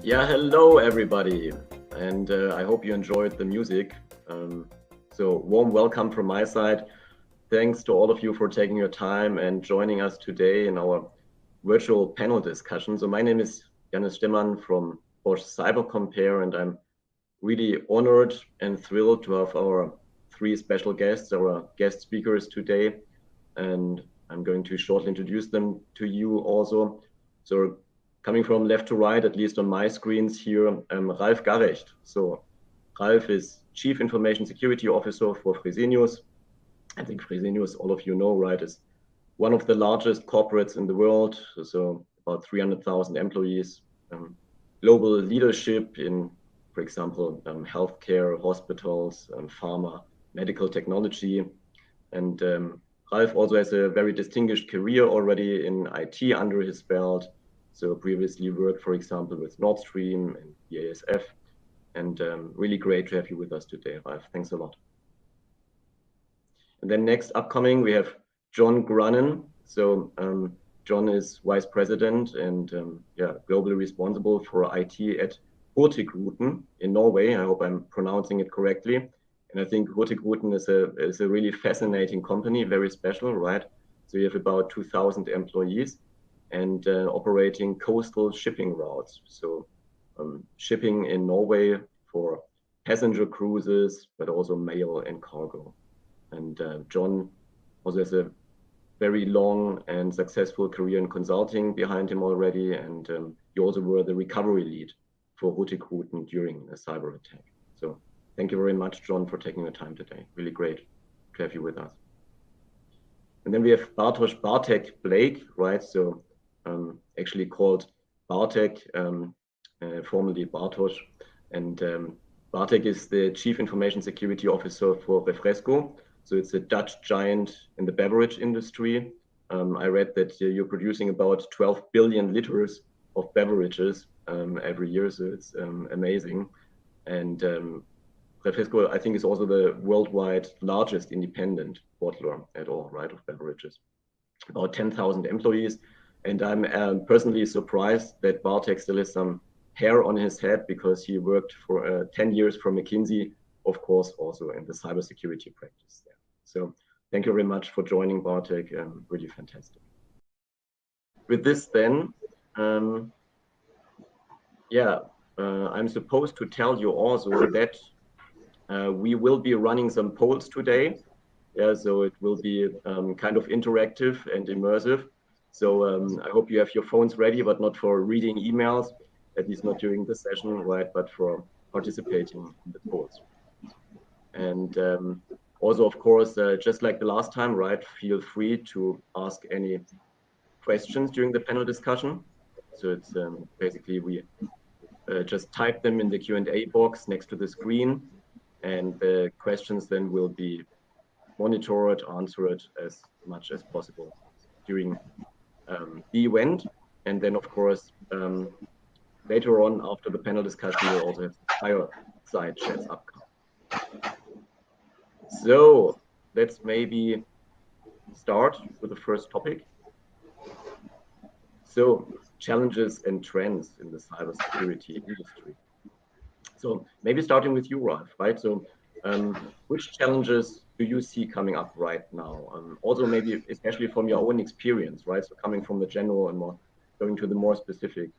Yeah, hello everybody, and I hope you enjoyed the music. So warm welcome from my side. Thanks to all of you for taking your time and joining us today in our virtual panel discussion. So my name is Jannis Stemmann from CyberCompare, and I'm really honored and thrilled to have our three special guests, our guest speakers today, and I'm going to shortly introduce them to you also. So coming from left to right, at least on my screens here, Ralf Garrecht. So Ralf is Chief Information Security Officer for Fresenius. I think Fresenius, all of you know, right, is one of the largest corporates in the world. So about 300,000 employees, global leadership in, for example, healthcare, hospitals, pharma, medical technology. And Ralf also has a very distinguished career already in IT under his belt. So previously worked, for example, with Nord Stream and BASF. And really great to have you with us today, Ralf. Thanks a lot. And then next upcoming, we have John Grunnen. So John is Vice President and globally responsible for IT at Hurtigruten in Norway. I hope I'm pronouncing it correctly. And I think Hurtigruten is a really fascinating company, very special, right? So you have about 2,000 employees and operating coastal shipping routes. So shipping in Norway for passenger cruises, but also mail and cargo. And John also has a very long and successful career in consulting behind him already. And you also were the recovery lead for Hurtigruten during a cyber attack. So thank you very much, John, for taking the time today. Really great to have you with us. And then we have Bartek Blaicke, right? So actually called Bartek, formerly Bartosz. And Bartek is the Chief Information Security Officer for Refresco. So it's a Dutch giant in the beverage industry. I read that you're producing about 12 billion liters of beverages every year, so it's amazing. And Refresco, I think, is also the worldwide largest independent bottler at all, right, of beverages. About 10,000 employees. And I'm personally surprised that Bartek still has some hair on his head because he worked for 10 years for McKinsey, of course, also in the cybersecurity practice there. So thank you very much for joining, Bartek. Really fantastic. With this then, I'm supposed to tell you also that we will be running some polls today. Yeah, so it will be kind of interactive and immersive. So I hope you have your phones ready, but not for reading emails, at least not during the session, right? But for participating in the polls. And also, of course, just like the last time, right? Feel free to ask any questions during the panel discussion. So it's basically we just type them in the Q&A box next to the screen, and the questions then will be monitored, answered as much as possible during the event. And then, of course, later on after the panel discussion, we'll also have fireside chats upcoming. So let's maybe start with the first topic. So challenges and trends in the cybersecurity industry. So maybe starting with you, Ralf, right? So which challenges do you see coming up right now? Also maybe especially from your own experience, right? So coming from the general and more going to the more specific.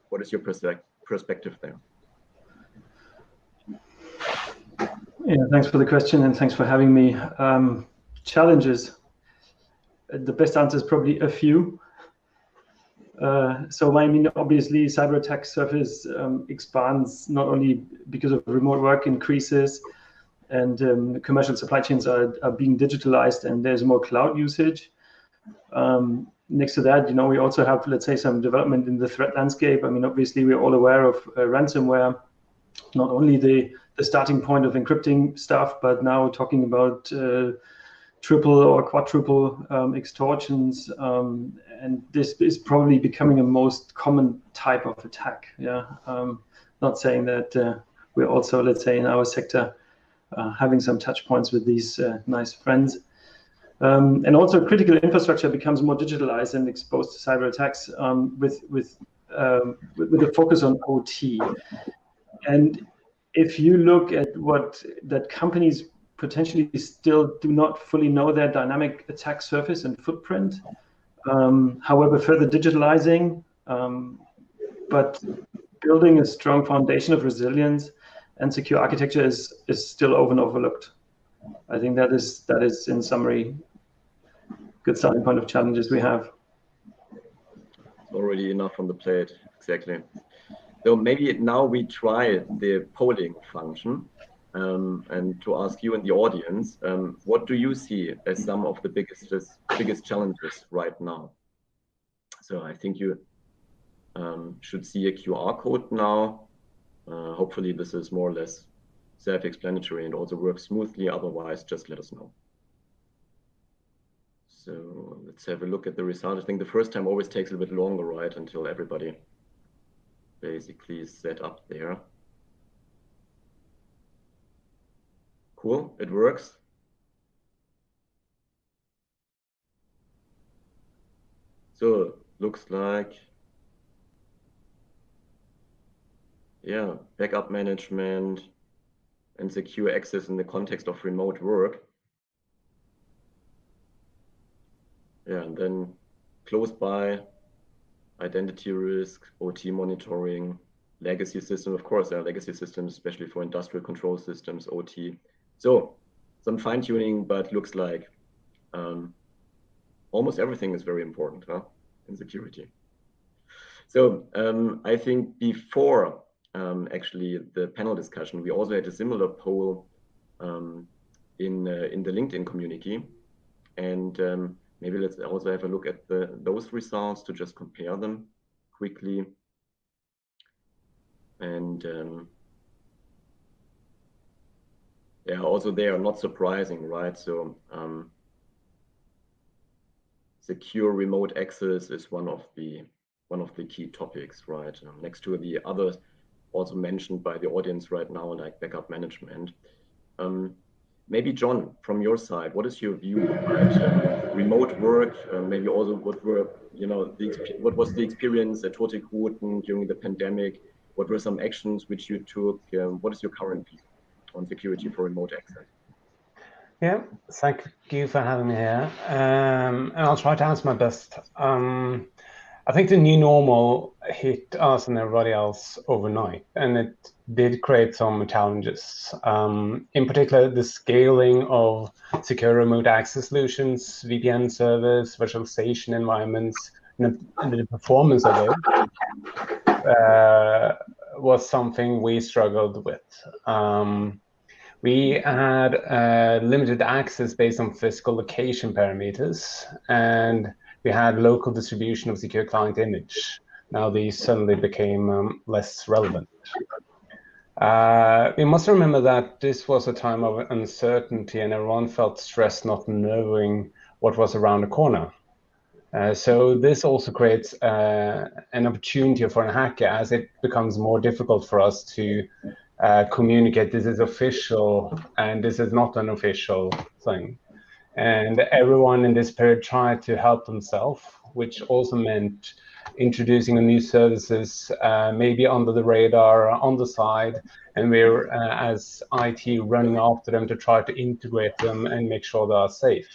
What is your perspective there? Yeah, thanks for the question and thanks for having me. Challenges. The best answer is probably a few. So I mean, obviously, cyber attack surface expands not only because of remote work increases and commercial supply chains are being digitalized and there's more cloud usage. Next to that, we also have, let's say, some development in the threat landscape. I mean, obviously, we're all aware of ransomware, not only the starting point of encrypting stuff, but now talking about triple or quadruple extortions. And this is probably becoming a most common type of attack. Yeah, not saying that we're also, let's say, in our sector, having some touch points with these nice friends. And also critical infrastructure becomes more digitalized and exposed to cyber attacks with with a focus on OT. And if you look at that companies potentially still do not fully know their dynamic attack surface and footprint, however, further digitalizing, but building a strong foundation of resilience and secure architecture is still often overlooked. I think that is in summary good starting point of challenges we have. Already enough on the plate, exactly. So maybe now we try the polling function, and to ask you in the audience, what do you see as some of the biggest challenges right now? So I think you should see a QR code now. Hopefully this is more or less self-explanatory and also works smoothly. Otherwise, just let us know. So let's have a look at the result. I think the first time always takes a bit longer, right, until everybody basically is set up there. Cool, it works. So looks like, yeah, backup management and secure access in the context of remote work. Yeah, and then close by, identity risk, OT monitoring, legacy system. Of course, there are legacy systems, especially for industrial control systems, OT. So some fine tuning, but looks like almost everything is very important, huh, in security. So I think before actually the panel discussion, we also had a similar poll in the LinkedIn community, and maybe let's also have a look at those results to just compare them quickly. And yeah, also they are not surprising, right? So secure remote access is one of the key topics, right? Next to the others also mentioned by the audience right now, like backup management. Maybe John, from your side, what is your view, right? Remote work, maybe also what was the experience at Hurtigruten during the pandemic? What were some actions which you took? What is your current view on security for remote access? Yeah, thank you for having me here. And I'll try to answer my best. I think the new normal hit us and everybody else overnight, and it did create some challenges. In particular, the scaling of secure remote access solutions, VPN servers, virtualization environments, and the performance of those was something we struggled with. We had limited access based on physical location parameters, and we had local distribution of secure client image. Now these suddenly became less relevant. We must remember that this was a time of uncertainty, and everyone felt stressed not knowing what was around the corner. So this also creates an opportunity for a hacker, as it becomes more difficult for us to communicate this is official and this is not an official thing. And everyone in this period tried to help themselves, which also meant introducing new services, maybe under the radar, on the side, and we're, as IT, running after them to try to integrate them and make sure they are safe.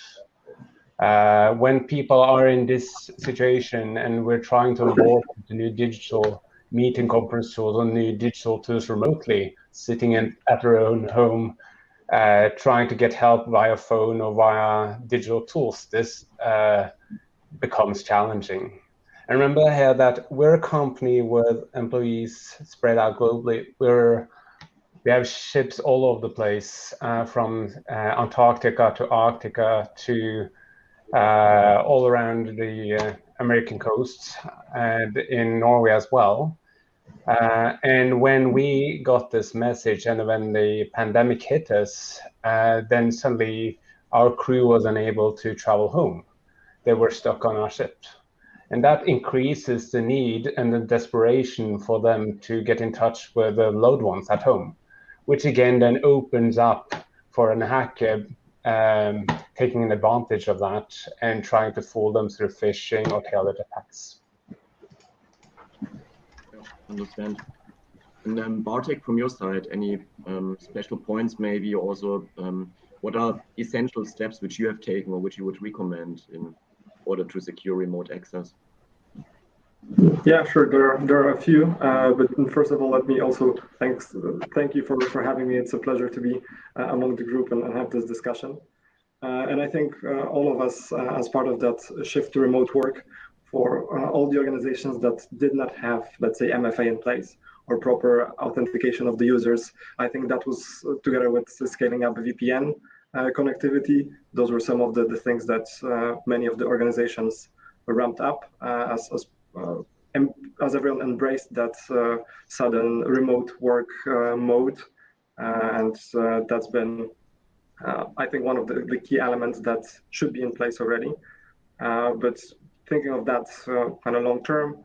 When people are in this situation and we're trying to onboard the new digital meeting conference tools or new digital tools remotely, sitting at their own home, trying to get help via phone or via digital tools, this becomes challenging. And remember here that we're a company with employees spread out globally. We have ships all over the place, from Antarctica to Arctica to all around the American coasts and in Norway as well. And when we got this message and when the pandemic hit us, then suddenly our crew was unable to travel home. They were stuck on our ship. And that increases the need and the desperation for them to get in touch with the loved ones at home, which again then opens up for a hacker taking an advantage of that and trying to fool them through phishing or tailored attacks. Understand. And Bartek, from your side, any special points, maybe also what are essential steps which you have taken or which you would recommend in order to secure remote access? Yeah, sure. There are a few, but first of all, let me also thank you for having me. It's a pleasure to be among the group and have this discussion. And I think all of us, as part of that shift to remote work, for all the organizations that did not have, let's say, MFA in place or proper authentication of the users, I think that was together with scaling up VPN connectivity. Those were some of the things that many of the organizations ramped up as everyone embraced that sudden remote work mode. And that's been, I think, one of the key elements that should be in place already. But thinking of that kind of long term,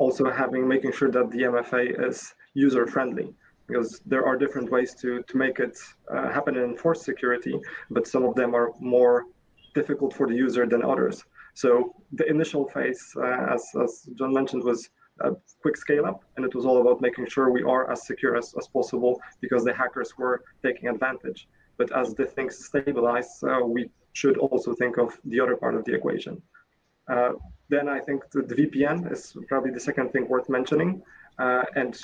also making sure that the MFA is user friendly, because there are different ways to make it happen in enforced security, but some of them are more difficult for the user than others. So the initial phase, as John mentioned, was a quick scale up, and it was all about making sure we are as secure as possible because the hackers were taking advantage. But as the things stabilize, we should also think of the other part of the equation. Then I think the VPN is probably the second thing worth mentioning. And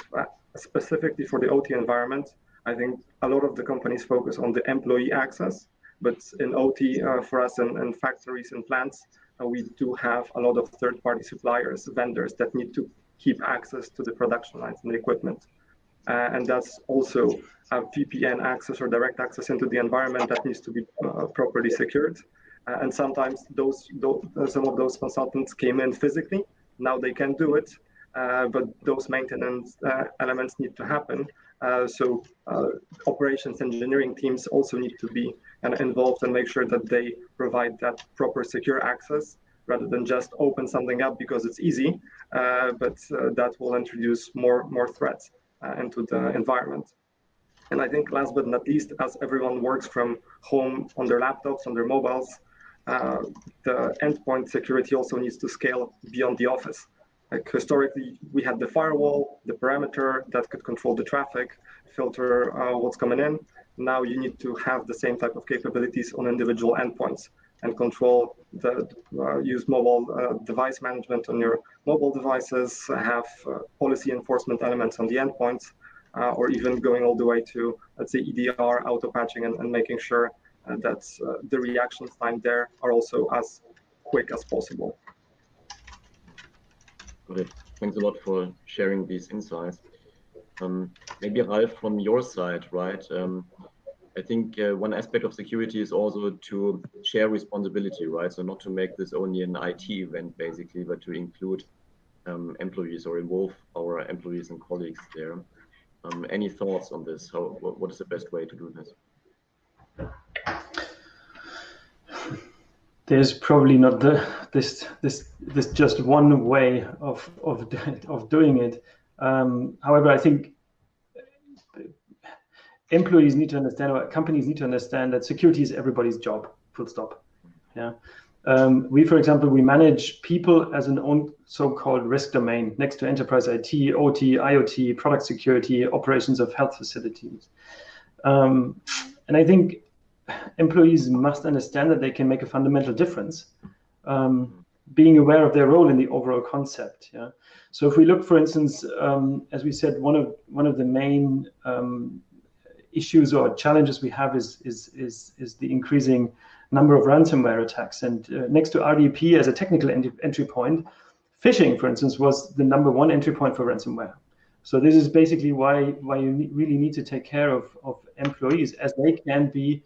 specifically for the OT environment, I think a lot of the companies focus on the employee access, but in OT for us and factories and plants, we do have a lot of third-party suppliers, vendors that need to keep access to the production lines and the equipment. And that's also a VPN access or direct access into the environment that needs to be properly secured. And sometimes some of those consultants came in physically. Now they can do it, but those maintenance elements need to happen. So operations engineering teams also need to be involved and make sure that they provide that proper secure access rather than just open something up because it's easy, but that will introduce more threats into the environment. And I think last but not least, as everyone works from home on their laptops, on their mobiles, the endpoint security also needs to scale beyond the office. Like historically, we had the firewall, the perimeter that could control the traffic, filter what's coming in. Now you need to have the same type of capabilities on individual endpoints and control use mobile device management on your mobile devices, have policy enforcement elements on the endpoints, or even going all the way to, let's say, EDR, auto patching, and making sure that the reaction time there are also as quick as possible. Good. Thanks a lot for sharing these insights. Maybe Ralf, from your side, right? I think one aspect of security is also to share responsibility, right? So not to make this only an IT event, basically, but to include employees or involve our employees and colleagues there. Any thoughts on this? What is the best way to do this? There's probably not this just one way of doing it. However, I think employees need to understand, or companies need to understand, that security is everybody's job. Full stop. Yeah. For example, we manage people as an own so-called risk domain next to enterprise IT, OT, IoT, product security, operations of health facilities. And I think employees must understand that they can make a fundamental difference, being aware of their role in the overall concept. Yeah. So if we look, for instance, as we said, one of the main issues or challenges we have is the increasing number of ransomware attacks. And next to RDP as a technical entry point, phishing, for instance, was the #1 entry point for ransomware. So this is basically why you really need to take care of employees, as they can be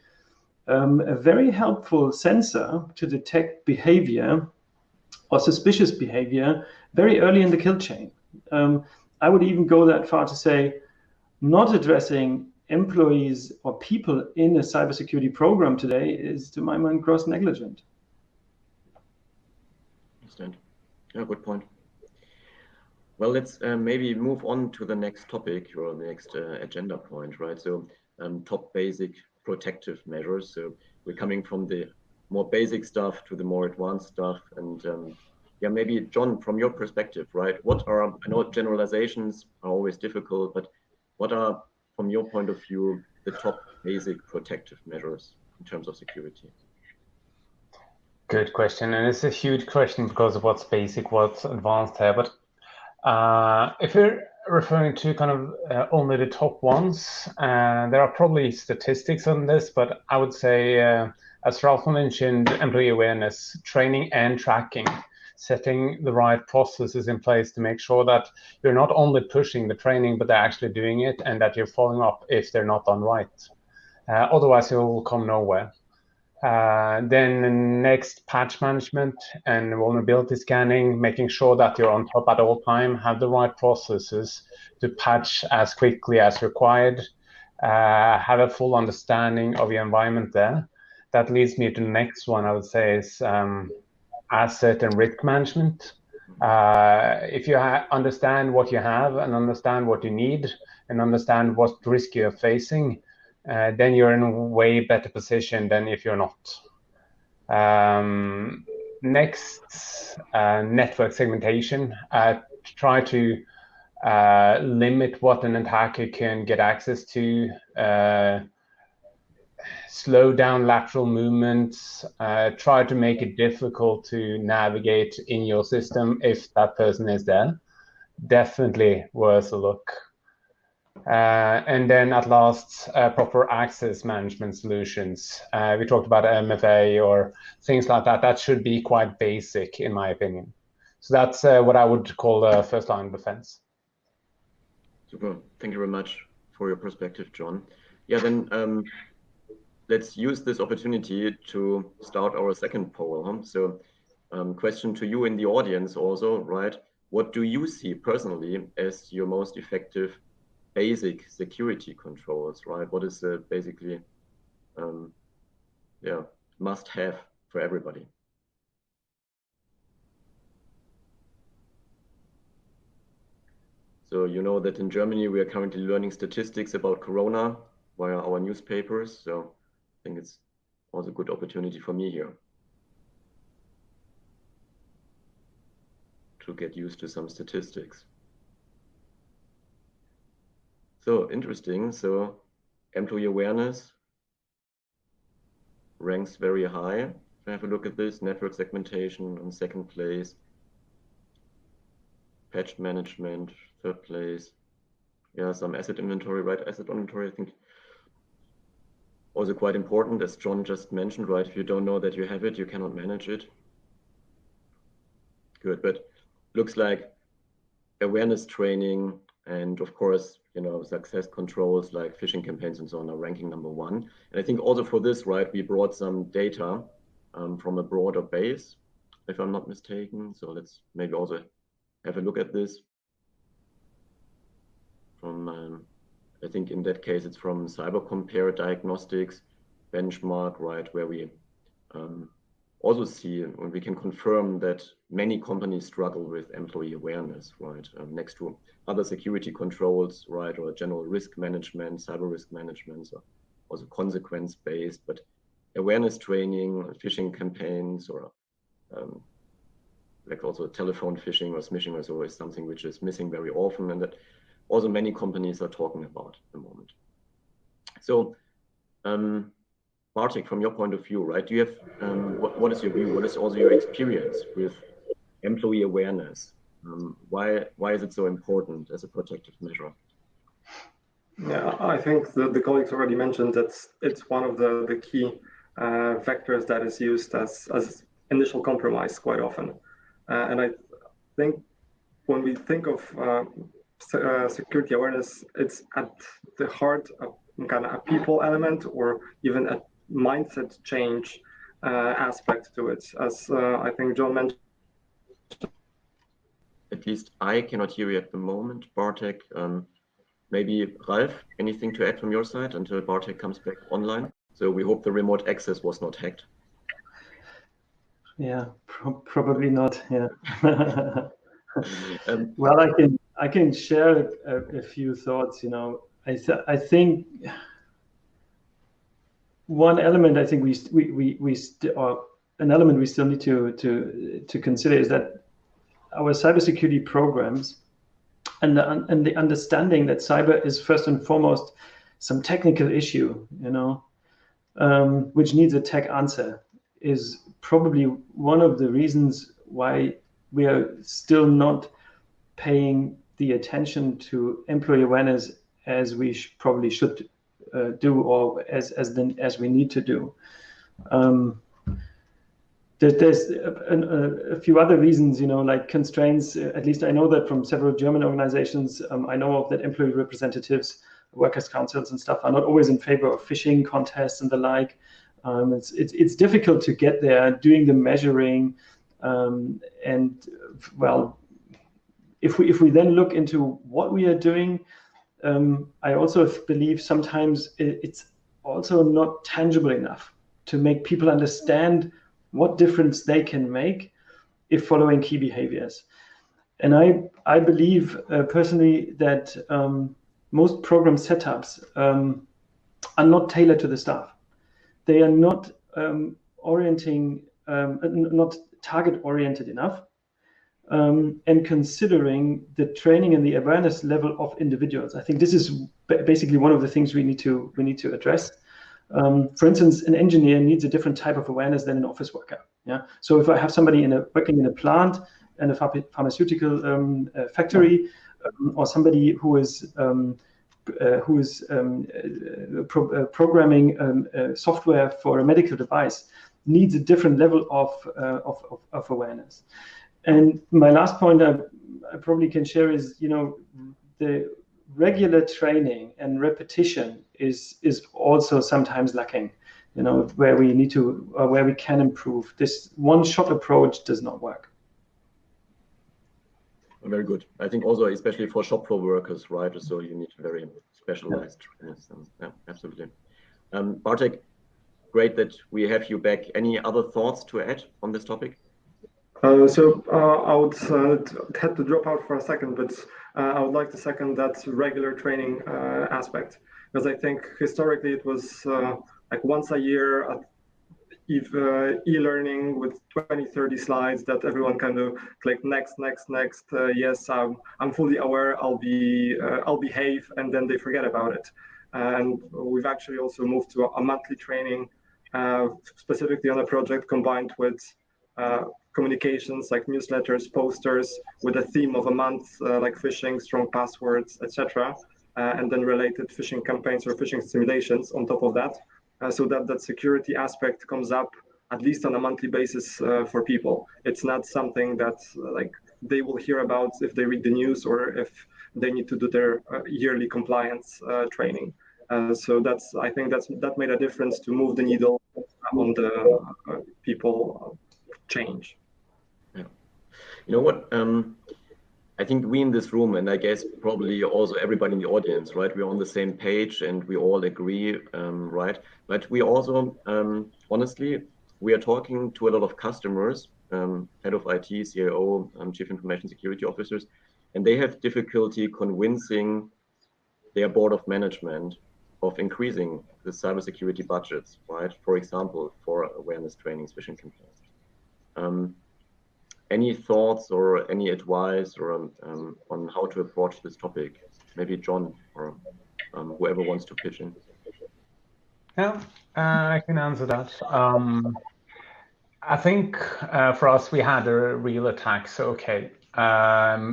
a very helpful sensor to detect behavior or suspicious behavior very early in the kill chain. I would even go that far to say not addressing employees or people in a cybersecurity program today is, to my mind, gross negligent. Understand. Yeah, good point. Well, let's maybe move on to the next topic or the next agenda point, right? So top basic protective measures. So we're coming from the more basic stuff to the more advanced stuff, and yeah, maybe John, from your perspective, right? What are, I know generalizations are always difficult, but what are, from your point of view, the top basic protective measures in terms of security? Good question, and it's a huge question because of what's basic, what's advanced here. But if you're referring to kind of only the top ones, there are probably statistics on this, but I would say, as Ralf mentioned, employee awareness, training and tracking, setting the right processes in place to make sure that you're not only pushing the training, but they're actually doing it, and that you're following up if they're not done right. Otherwise, you'll come nowhere. Then next, patch management and vulnerability scanning, making sure that you're on top at all time, have the right processes to patch as quickly as required, have a full understanding of your environment there. That leads me to the next one, I would say, is asset and risk management. If you understand what you have and understand what you need and understand what risk you're facing, then you're in a way better position than if you're not. Next, network segmentation. Try to limit what an attacker can get access to, slow down lateral movements, try to make it difficult to navigate in your system if that person is there. Definitely worth a look. And then at last, proper access management solutions. We talked about MFA or things like that. That should be quite basic, in my opinion. So that's what I would call the first line of defense. Super. Thank you very much for your perspective, John. Yeah, then let's use this opportunity to start our second poll. Huh? So question to you in the audience also, right? What do you see personally as your most effective basic security controls, right? What is basically, yeah, must have for everybody? So you know that in Germany, we are currently learning statistics about Corona via our newspapers. So I think it's also a good opportunity for me here to get used to some statistics. So interesting. So employee awareness ranks very high. If I have a look at this, network segmentation on second place, patch management, third place. Yeah, some asset inventory, right? Asset inventory, I think also quite important, as John just mentioned, right? If you don't know that you have it, you cannot manage it. Good, but looks like awareness training and of course, you know, success controls like phishing campaigns and so on are ranking #1. And I think also for this, right, we brought some data from a broader base, if I'm not mistaken. So let's maybe also have a look at this. From, I think in that case, it's from CyberCompare diagnostics benchmark, right, where we also see, and we can confirm that many companies struggle with employee awareness, right, next to other security controls, right, or general risk management, cyber risk management, so also consequence-based, but awareness training, phishing campaigns, or like also telephone phishing or smishing is always something which is missing very often, and that also many companies are talking about at the moment. So, Bartek, from your point of view, right, do you have, what is your view? What is also your experience with employee awareness? Why is it so important as a protective measure? Yeah, I think the colleagues already mentioned that it's one of the key vectors that is used as initial compromise quite often. And I think when we think of security awareness, it's at the heart of kind of a people element or even a mindset change aspect to it. As I think John mentioned. At least I cannot hear you at the moment, Bartek. Maybe Ralf, anything to add from your side until Bartek comes back online? So we hope the remote access was not hacked. Yeah, probably not. Yeah. Well, I can share a few thoughts. You know, I think one element I think an element we still need to consider is that our cybersecurity programs and the understanding that cyber is first and foremost some technical issue, which needs a tech answer, is probably one of the reasons why we are still not paying the attention to employee awareness as we probably should do, or as we need to do. There's a few other reasons, like constraints. At least I know that from several German organizations. I know of that employee representatives, workers' councils and stuff are not always in favor of phishing contests and the like. It's difficult to get there doing the measuring, and well, if we then look into what we are doing, I also believe sometimes it's also not tangible enough to make people understand what difference they can make if following key behaviors. And I believe personally that most program setups are not tailored to the staff. They are not not target oriented enough, and considering the training and the awareness level of individuals. I think this is basically one of the things we need to address. For instance, an engineer needs a different type of awareness than an office worker. Yeah. So if I have somebody working in a plant and a pharmaceutical factory, or somebody who is programming software for a medical device, needs a different level of awareness. And my last point I probably can share is, the regular training and repetition is also sometimes lacking, where we need to, where we can improve. This one-shot approach does not work. Very good. I think also, especially for shop floor workers, right? So you need very specialized trainers. Yeah, absolutely. Bartek, great that we have you back. Any other thoughts to add on this topic? I would had to drop out for a second, but I would like to second that regular training aspect, because I think historically it was like once a year e-learning with 20, 30 slides that everyone kind of click next. Yes, I'm fully aware. I'll behave, and then they forget about it. And we've actually also moved to a monthly training, specifically on a project combined with communications like newsletters, posters with a theme of a month, like phishing, strong passwords, etc., and then related phishing campaigns or phishing simulations on top of that, so that security aspect comes up at least on a monthly basis for people. It's not something that like they will hear about if they read the news or if they need to do their yearly compliance training. So I think that made a difference to move the needle on the people change. Yeah. You know what? I think we in this room, and I guess probably also everybody in the audience, right? We're on the same page and we all agree, right? But we also, honestly, we are talking to a lot of customers, head of IT, CIO, chief information security officers, and they have difficulty convincing their board of management of increasing the cybersecurity budgets, right? For example, for awareness trainings, phishing campaigns. Any thoughts or any advice or on how to approach this topic? Maybe John or whoever wants to pitch in. Yeah, I can answer that. I think for us, we had a real attack. So, okay,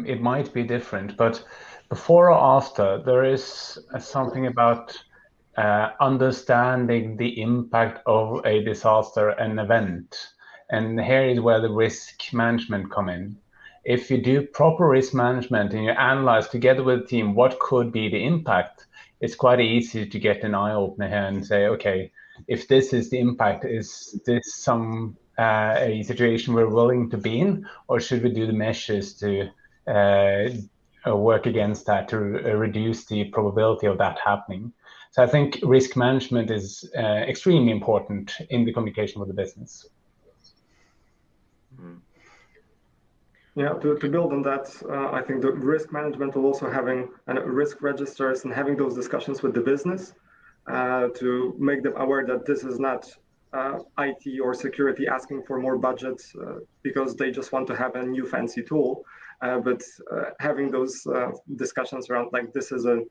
it might be different, but before or after, there is something about understanding the impact of a disaster, an event. And here is where the risk management come in. If you do proper risk management and you analyze together with the team what could be the impact, it's quite easy to get an eye opener here and say, okay, if this is the impact, is this a situation we're willing to be in, or should we do the measures to work against that to reduce the probability of that happening? So I think risk management is extremely important in the communication with the business. Yeah, to build on that, I think the risk management will also having risk registers and having those discussions with the business to make them aware that this is not IT or security asking for more budgets because they just want to have a new fancy tool. But having those discussions around, like, this is a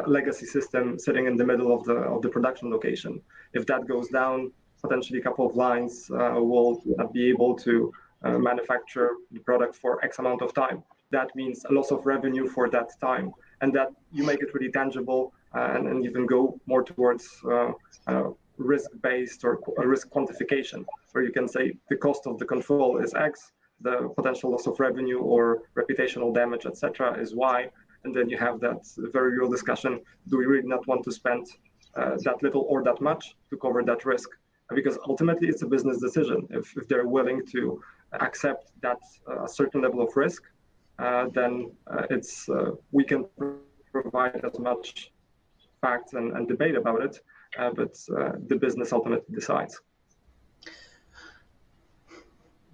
legacy system sitting in the middle of the production location. If that goes down, potentially a couple of lines will not be able to manufacture the product for X amount of time. That means a loss of revenue for that time, and that you make it really tangible and even go more towards risk-based or risk quantification, where you can say the cost of the control is X, the potential loss of revenue or reputational damage, etc., is Y, and then you have that very real discussion: do we really not want to spend that little or that much to cover that risk? Because ultimately, it's a business decision. If they're willing to accept that certain level of risk, then it's we can provide as much facts and debate about it, but the business ultimately decides.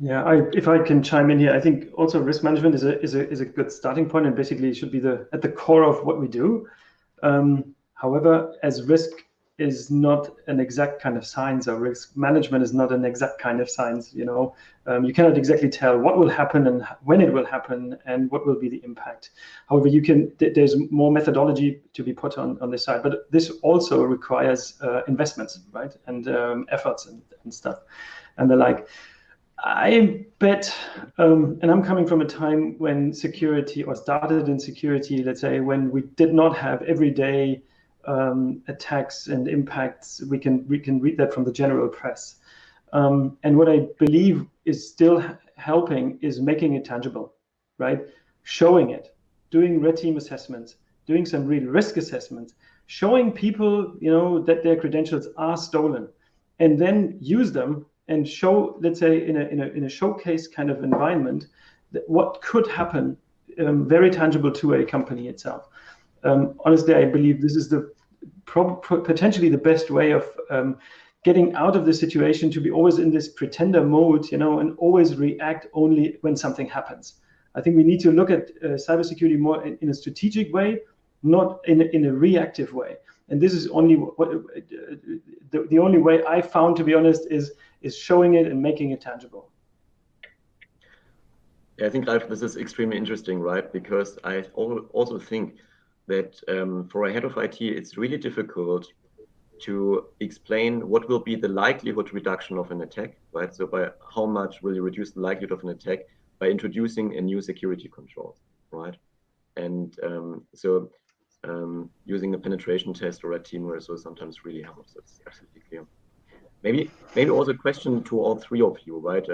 Yeah, if I can chime in here, I think also risk management is a good starting point, and basically it should be at the core of what we do. However, as risk is not an exact kind of science, or risk management is not an exact kind of science. You cannot exactly tell what will happen and when it will happen and what will be the impact. However, there's more methodology to be put on this side, but this also requires investments, right, and efforts and stuff and the like. I bet, and I'm coming from a time when security, or started in security, let's say, when we did not have everyday attacks and impacts. We can read that from the general press. And what I believe is still helping is making it tangible, right? Showing it, doing red team assessments, doing some real risk assessments, showing people, that their credentials are stolen, and then use them and show, let's say, in a showcase kind of environment, that what could happen, very tangible to a company itself. Honestly, I believe this is potentially the best way of getting out of the situation, to be always in this pretender mode, and always react only when something happens. I think we need to look at cybersecurity more in a strategic way, not in a reactive way. And this is only the only way I found, to be honest, is showing it and making it tangible. Yeah, I think, Ralf, this is extremely interesting, right? Because I also think that for a head of IT, it's really difficult to explain what will be the likelihood reduction of an attack, right? So by how much will you reduce the likelihood of an attack by introducing a new security control, right? And using a penetration test or a team or so sometimes really helps. That's absolutely clear. Maybe also a question to all three of you, right?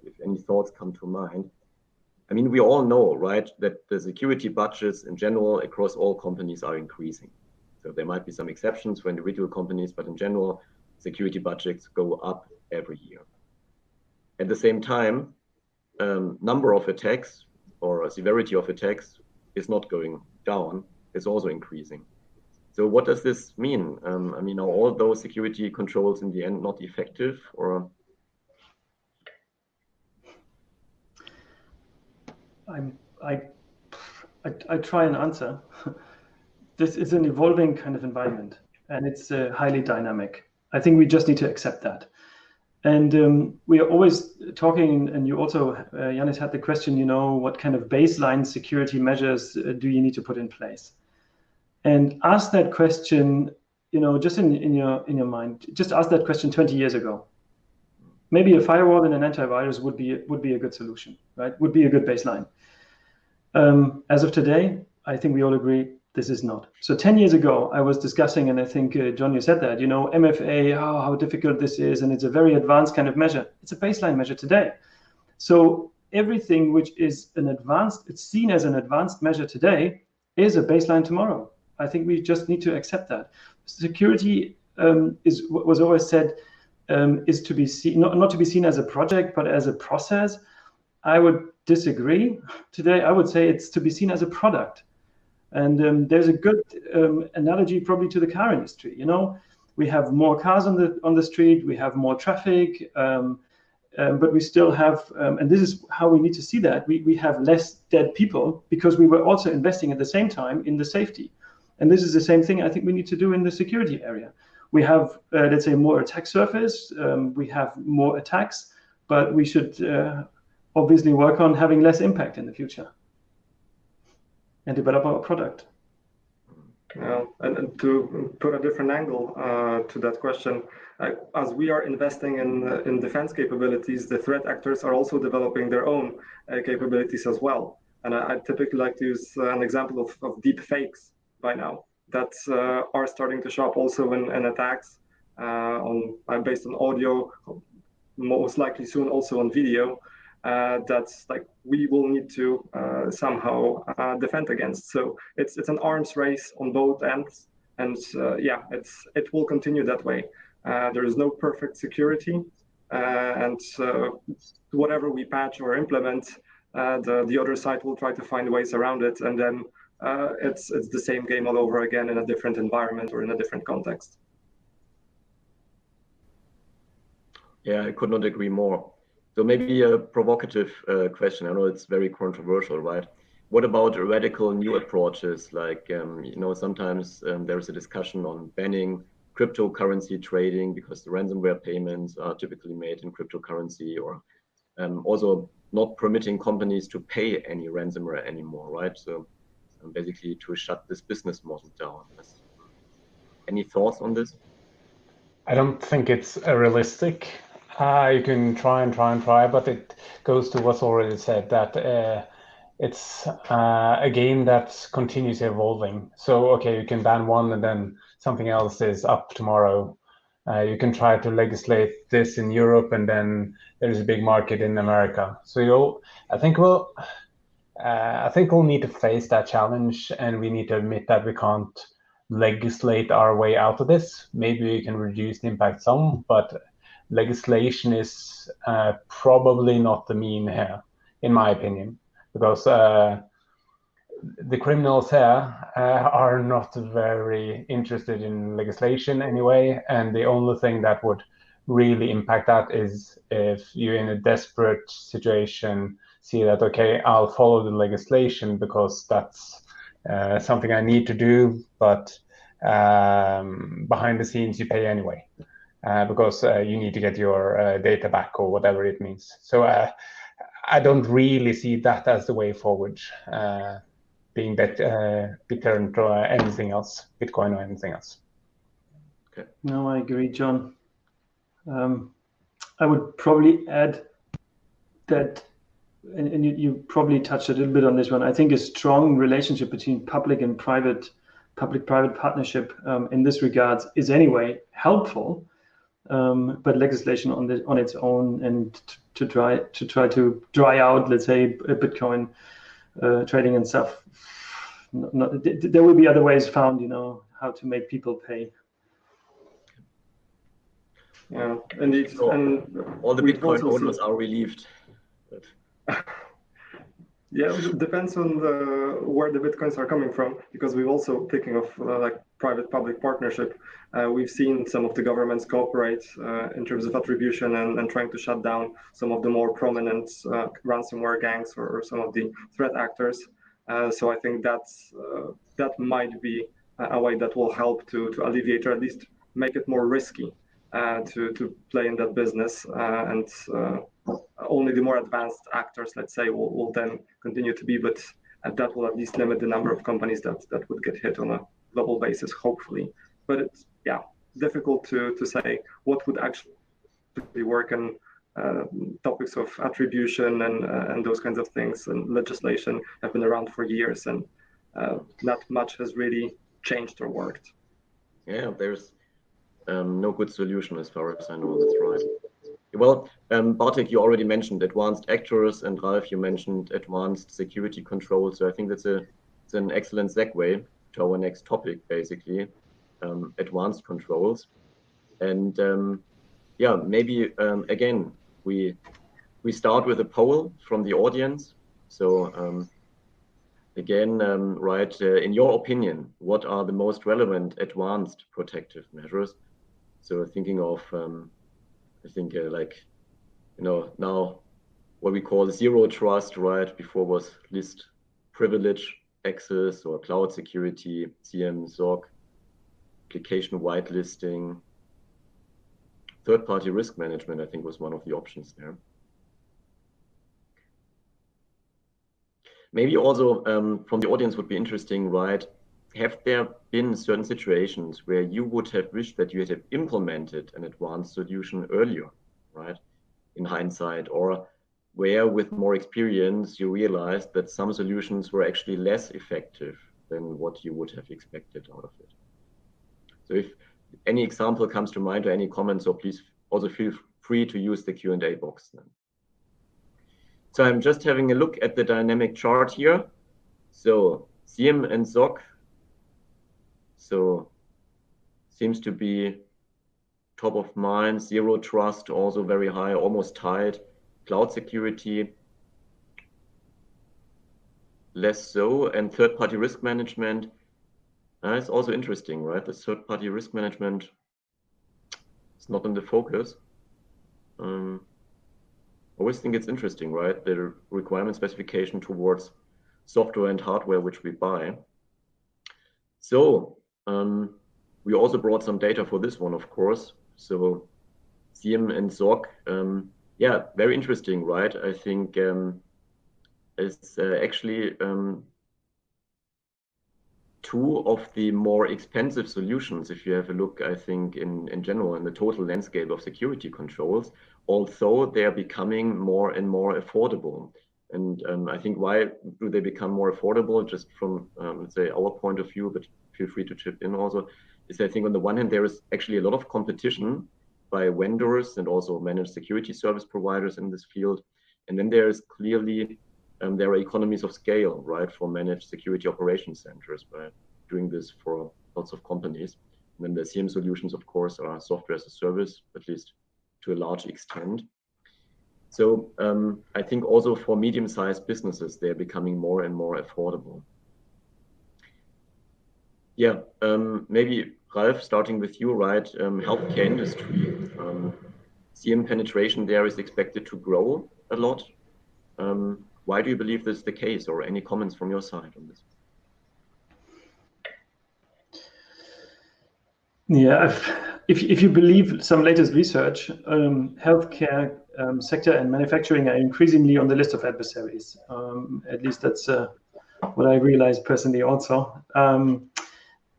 If any thoughts come to mind. I mean, we all know, right, that the security budgets in general across all companies are increasing. So there might be some exceptions for individual companies, but in general, security budgets go up every year. At the same time, number of attacks or severity of attacks is not going down, it's also increasing. So what does this mean? I mean, are all those security controls in the end not effective, or? I try and answer. This is an evolving kind of environment, and it's highly dynamic. I think we just need to accept that. And we are always talking, and you also, Jannis, had the question, what kind of baseline security measures do you need to put in place? And ask that question, just in your mind. Just ask that question 20 years ago. Maybe a firewall and an antivirus would be a good solution, right? Would be a good baseline. As of today, I think we all agree this is not. So 10 years ago, I was discussing, and I think, John, you said that, MFA, how difficult this is, and it's a very advanced kind of measure. It's a baseline measure today. So everything which is it's seen as an advanced measure today is a baseline tomorrow. I think we just need to accept that. Security is what was always said, is to be seen, not to be seen as a project, but as a process. I would disagree. Today, I would say it's to be seen as a product. And there's a good analogy probably to the car industry. We have more cars on the street, we have more traffic, but we still have, and this is how we need to see that, we have less dead people because we were also investing at the same time in the safety. And this is the same thing I think we need to do in the security area. we have, let's say, more attack surface, we have more attacks, but we should obviously work on having less impact in the future and develop our product. And to put a different angle to that question, as we are investing in defense capabilities, the threat actors are also developing their own capabilities as well. And I typically like to use an example of deep fakes by now that are starting to show up also in attacks based on audio, most likely soon also on video. That's like we will need to somehow defend against. So it's an arms race on both ends, and it will continue that way. There is no perfect security, and whatever we patch or implement, the other side will try to find ways around it, and then it's the same game all over again in a different environment or in a different context. Yeah, I could not agree more. So maybe a provocative question. I know it's very controversial, right? What about radical new approaches? Like, sometimes there's a discussion on banning cryptocurrency trading because the ransomware payments are typically made in cryptocurrency, or also not permitting companies to pay any ransomware anymore, right? So basically to shut this business model down. Any thoughts on this? I don't think it's realistic. You can try, but it goes to what's already said, that it's a game that continues evolving. So, okay, you can ban one and then something else is up tomorrow. You can try to legislate this in Europe and then there's a big market in America. So I think we'll need to face that challenge, and we need to admit that we can't legislate our way out of this. Maybe we can reduce the impact some, but legislation is probably not the mean here, in my opinion, because the criminals here are not very interested in legislation anyway, and the only thing that would really impact that is if you're in a desperate situation, see that, okay, I'll follow the legislation because that's something I need to do, but behind the scenes you pay anyway. Because you need to get your data back or whatever it means. So I don't really see that as the way forward, being deterrent or anything else, Bitcoin or anything else. Okay. No, I agree, John. I would probably add that, and you probably touched a little bit on this one, I think a strong relationship between public and public-private partnership in this regard is anyway helpful. But legislation on its own and to try to dry out, let's say, Bitcoin trading and stuff, there will be other ways found, how to make people pay. Yeah, indeed. So and all the Bitcoin owners are relieved. Yeah, it depends on where the Bitcoins are coming from, because we've also, thinking of like private-public partnership, we've seen some of the governments cooperate in terms of attribution and trying to shut down some of the more prominent ransomware gangs or some of the threat actors. So I think that might be a way that will help to alleviate, or at least make it more risky to play in that business, and only the more advanced actors, let's say, will then continue to be, but that will at least limit the number of companies that would get hit on a global basis, hopefully. But it's difficult to say what would actually work, and topics of attribution and those kinds of things and legislation have been around for years, and not much has really changed or worked. Yeah, there's no good solution as far as I know. That's right. Well, Bartek, you already mentioned advanced actors, and Ralf, you mentioned advanced security controls. So I think it's an excellent segue to our next topic, basically, advanced controls. And maybe again we start with a poll from the audience. So again, in your opinion, what are the most relevant advanced protective measures? So thinking of I think now what we call zero trust, right? Before was least privilege access or cloud security, CM, SOC. application whitelisting, third-party risk management, I think was one of the options there. Maybe also from the audience would be interesting, right? Have there been certain situations where you would have wished that you had implemented an advanced solution earlier, right? In hindsight, or where with more experience you realized that some solutions were actually less effective than what you would have expected out of it. So if any example comes to mind or any comments, so please also feel free to use the Q&A box then. So I'm just having a look at the dynamic chart here. So SIEM and SOC, so seems to be top of mind. Zero trust also very high, almost tied. Cloud security less so, and third-party risk management is also interesting, right? The third-party risk management is not in the focus. Always think it's interesting, right? The requirement specification towards software and hardware which we buy. So we also brought some data for this one, of course. So SIEM and SOC, yeah, very interesting, right? I think it's actually two of the more expensive solutions, if you have a look, I think, in general, in the total landscape of security controls, although they are becoming more and more affordable. And I think why do they become more affordable, just from, let's say, our point of view, but feel free to chip in also, is I think on the one hand, there is actually a lot of competition by vendors and also managed security service providers in this field. And then there is clearly, there are economies of scale, right, for managed security operations centers by doing this for lots of companies. And then the SIEM solutions, of course, are software as a service, at least to a large extent. So I think also for medium-sized businesses, they're becoming more and more affordable. Yeah, maybe Ralf, starting with you, right? Healthcare industry, SIEM penetration there is expected to grow a lot. Why do you believe this is the case, or any comments from your side on this? Yeah, if you believe some latest research, healthcare sector and manufacturing are increasingly on the list of adversaries. At least that's what I realized personally also.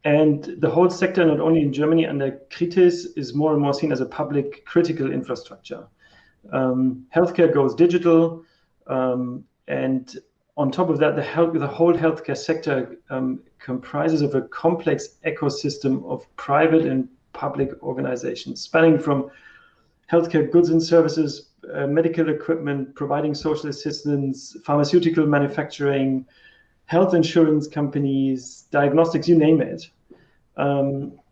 And the whole sector, not only in Germany under Kritis, is more and more seen as a public critical infrastructure. Healthcare goes digital, and on top of that, the whole healthcare sector comprises of a complex ecosystem of private and public organizations, spanning from healthcare goods and services, medical equipment, providing social assistance, pharmaceutical manufacturing, health insurance companies, diagnostics, you name it.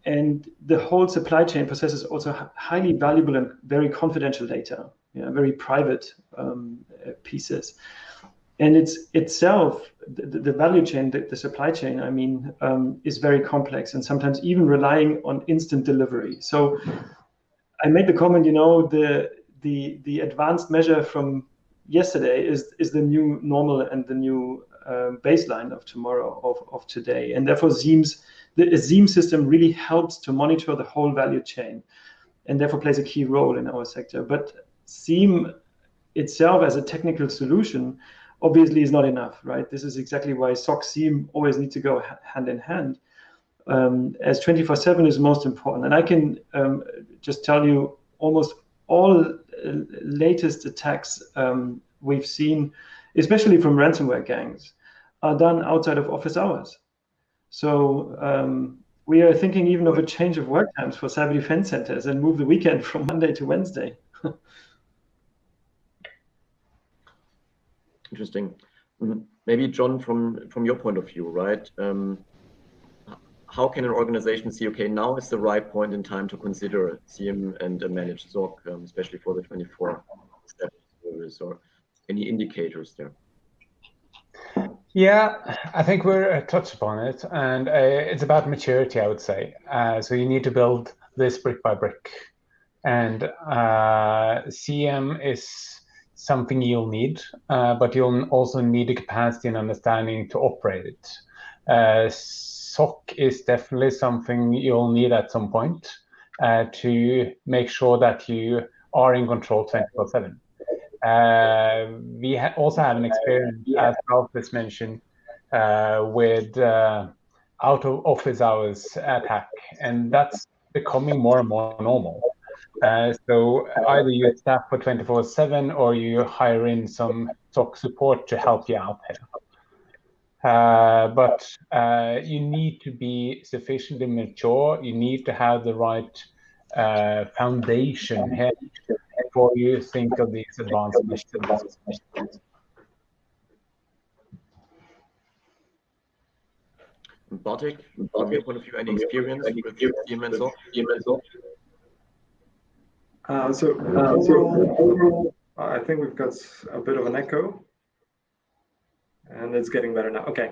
And the whole supply chain possesses also highly valuable and very confidential data, very private pieces. And it's itself, the value chain, the supply chain, I mean, is very complex and sometimes even relying on instant delivery. So I made the comment, the advanced measure from yesterday is the new normal and the new baseline of tomorrow, of today. And therefore the SIEM system really helps to monitor the whole value chain and therefore plays a key role in our sector. But SIEM itself as a technical solution obviously is not enough, right? This is exactly why SOC SIEM always need to go hand in hand, as 24/7 is most important. And I can just tell you almost all latest attacks we've seen, especially from ransomware gangs, are done outside of office hours. So we are thinking even of a change of work times for cyber defense centers and move the weekend from Monday to Wednesday. Interesting. Maybe John, from your point of view, right? How can an organization see, okay, now is the right point in time to consider SIEM and a managed SOC, especially for the 24/7 service, or any indicators there? Yeah, I think we're touched upon it, and it's about maturity, I would say. So you need to build this brick by brick, and SIEM is something you'll need, but you'll also need the capacity and understanding to operate it. SOC is definitely something you'll need at some point to make sure that you are in control 24/7. We also have an experience, as Ralf has mentioned, with out of office hours attack, and that's becoming more and more normal. So either you staff for 24/7 or you hire in some SOC support to help you out here. But you need to be sufficiently mature. You need to have the right foundation here before you think of these advanced measures. Bartek, from your point of view, any experience with CM and SOC? So overall, I think we've got a bit of an echo, and it's getting better now. Okay.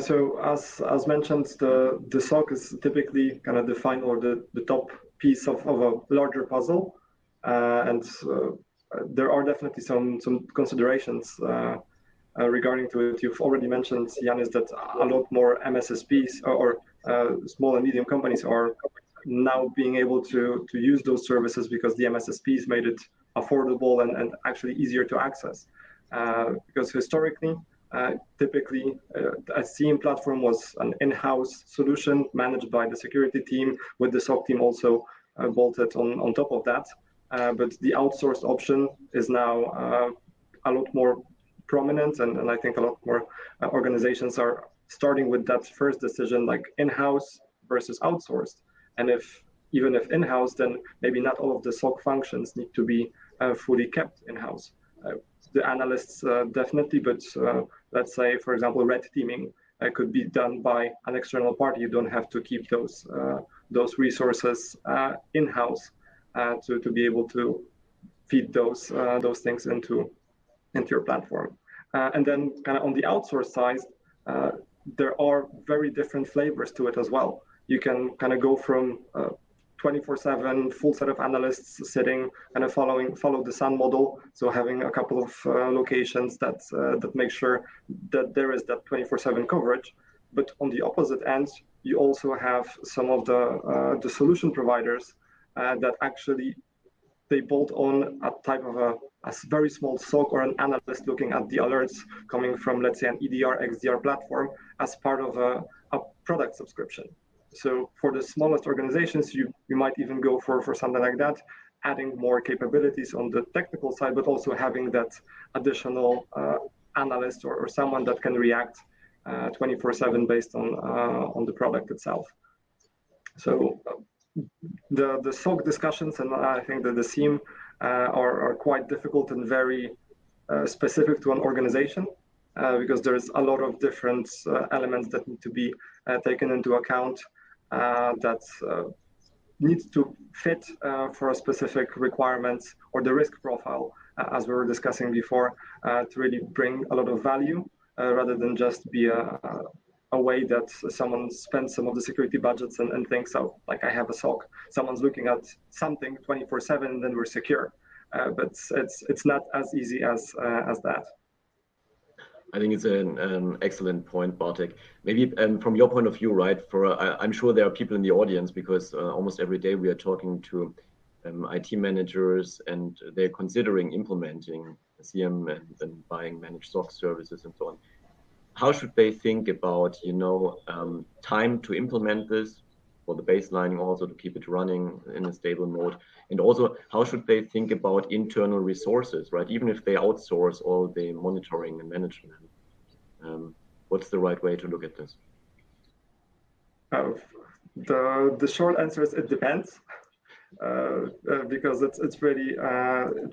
So as mentioned, the SOC is typically kind of defined, or the top piece of a larger puzzle, and there are definitely some considerations regarding to it. You've already mentioned, Jannis, that a lot more MSSPs or small and medium companies are now being able to use those services because the MSSPs made it affordable and actually easier to access. Because historically, typically, a CM platform was an in-house solution managed by the security team, with the SOC team also bolted on top of that. But the outsourced option is now a lot more prominent, and I think a lot more organizations are starting with that first decision, like in-house versus outsourced. And even if in-house, then maybe not all of the SOC functions need to be fully kept in-house. The analysts definitely, but let's say, for example, red teaming could be done by an external party. You don't have to keep those resources in-house to be able to feed those things into your platform. And then kind of on the outsource side, there are very different flavors to it as well. You can kind of go from 24/7 full set of analysts sitting and follow the sun model, so having a couple of locations that make sure that there is that 24/7 coverage. But on the opposite end, you also have some of the solution providers that actually they bolt on a type of a very small SOC or an analyst looking at the alerts coming from, let's say, an EDR, XDR platform as part of a product subscription. So for the smallest organizations, you might even go for something like that, adding more capabilities on the technical side, but also having that additional analyst or someone that can react 24/7 based on the product itself. So the SOC discussions, and I think that the SIEM are quite difficult and very specific to an organization, because there's a lot of different elements that need to be taken into account that needs to fit for a specific requirements or the risk profile, as we were discussing before, to really bring a lot of value rather than just be a way that someone spends some of the security budgets and thinks, oh, like I have a SOC. Someone's looking at something 24/7 and then we're secure. But it's not as easy as that. I think it's an excellent point, Bartek. Maybe from your point of view, right? I'm sure there are people in the audience, because almost every day we are talking to IT managers, and they're considering implementing CM and buying managed SOC services and so on. How should they think about, time to implement this, for the baselining, also to keep it running in a stable mode? And also, how should they think about internal resources, right? Even if they outsource all the monitoring and management, what's the right way to look at this? The short answer is it depends, because it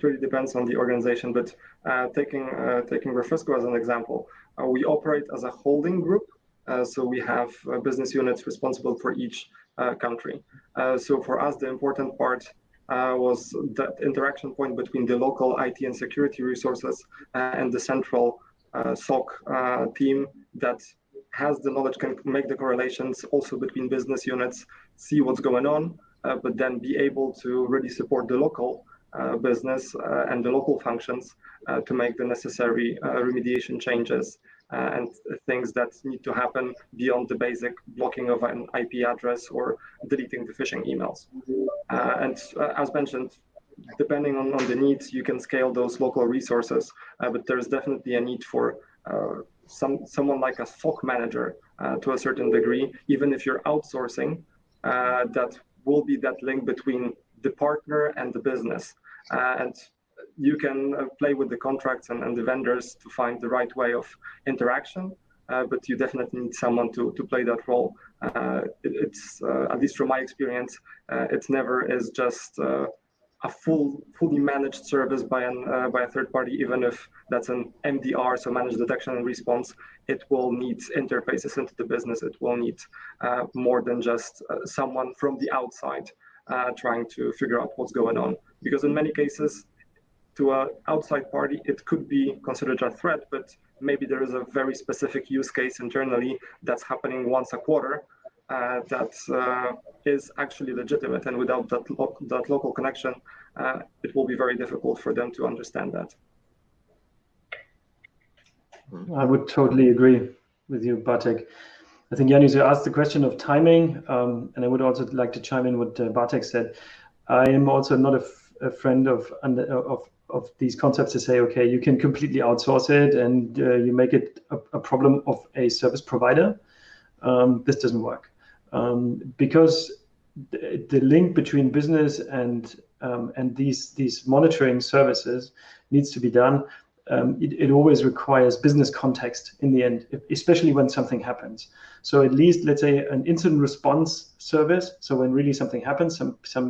really depends on the organization. But taking Refresco as an example, we operate as a holding group. So we have business units responsible for each country. So for us, the important part was that interaction point between the local IT and security resources and the central SOC team that has the knowledge, can make the correlations also between business units, see what's going on, but then be able to really support the local business and the local functions to make the necessary remediation changes and things that need to happen beyond the basic blocking of an IP address or deleting the phishing emails. As mentioned, depending on the needs, you can scale those local resources, but there's definitely a need for someone like a SOC manager to a certain degree. Even if you're outsourcing, that will be that link between the partner and the business. And you can play with the contracts and the vendors to find the right way of interaction, but you definitely need someone to play that role. It's at least from my experience, it never is just a fully managed service by a third party. Even if that's an MDR, so managed detection and response, it will need interfaces into the business. It will need more than just someone from the outside trying to figure out what's going on. Because in many cases, to an outside party, it could be considered a threat, but maybe there is a very specific use case internally that's happening once a quarter that is actually legitimate, and without that local connection, it will be very difficult for them to understand that. I would totally agree with you, Bartek. I think, Jannis, you asked the question of timing, and I would also like to chime in what Bartek said. I am also not a friend of these concepts to say, okay, you can completely outsource it and you make it a problem of a service provider. This doesn't work. Because the link between business and these monitoring services needs to be done. It always requires business context in the end, especially when something happens. So at least, let's say, an incident response service. So when really something happens,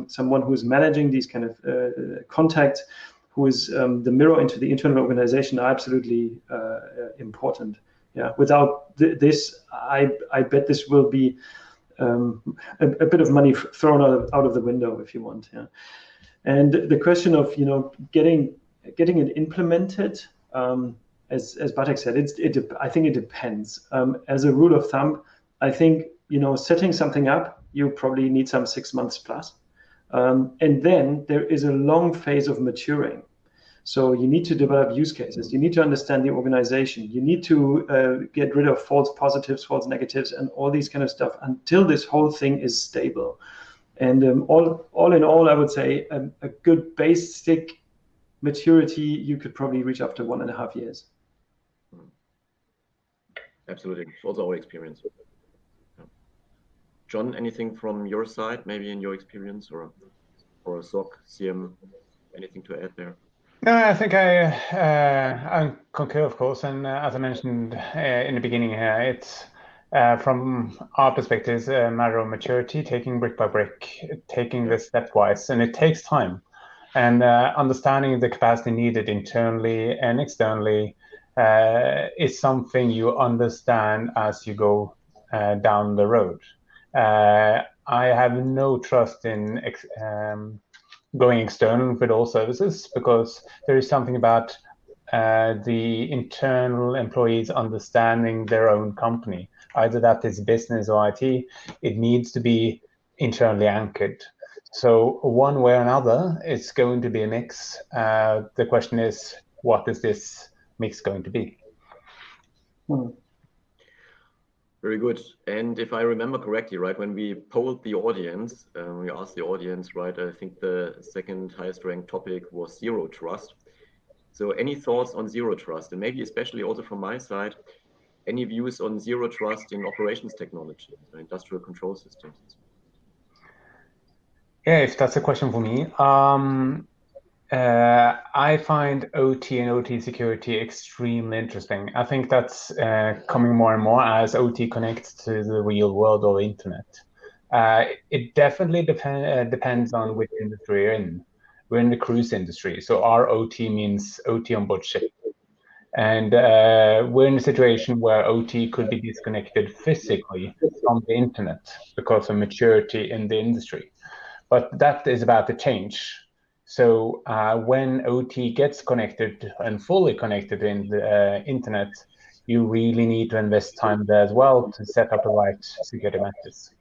someone who is managing these kind of contacts, who is the mirror into the internal organization, are absolutely important. Yeah. Without this, I bet this will be a bit of money thrown out of the window, if you want. Yeah. And the question of getting it implemented, as Bartek said, I think it depends. As a rule of thumb, I think setting something up, you probably need some 6 months plus, and then there is a long phase of maturing. So you need to develop use cases. You need to understand the organization. You need to get rid of false positives, false negatives, and all these kind of stuff until this whole thing is stable. And all in all, I would say a good basic maturity you could probably reach after 1.5 years. Absolutely, it's also our experience. John, anything from your side, maybe in your experience, or a SOC, CM, anything to add there? No, I think I concur, of course, and as I mentioned in the beginning here, it's from our perspective, it's a matter of maturity, taking brick by brick, taking this stepwise, and it takes time. And understanding the capacity needed internally and externally is something you understand as you go down the road. I have no trust in going external with all services, because there is something about the internal employees understanding their own company. Either that is business or IT, it needs to be internally anchored. So one way or another, it's going to be a mix. The question is, what is this mix going to be? Very good. And if I remember correctly, right, when we polled the audience, we asked the audience, right, I think the second highest ranked topic was zero trust. So any thoughts on zero trust? And maybe especially also from my side, any views on zero trust in operations technology, industrial control systems? Yeah, if that's a question for me. I find OT and OT security extremely interesting. I think that's coming more and more as OT connects to the real world or internet. It definitely depends on which industry you're in. We're in the cruise industry, so our OT means OT on board ship. And we're in a situation where OT could be disconnected physically from the internet because of maturity in the industry. But that is about to change. So when OT gets connected and fully connected in the internet, you really need to invest time there as well to set up the right security measures.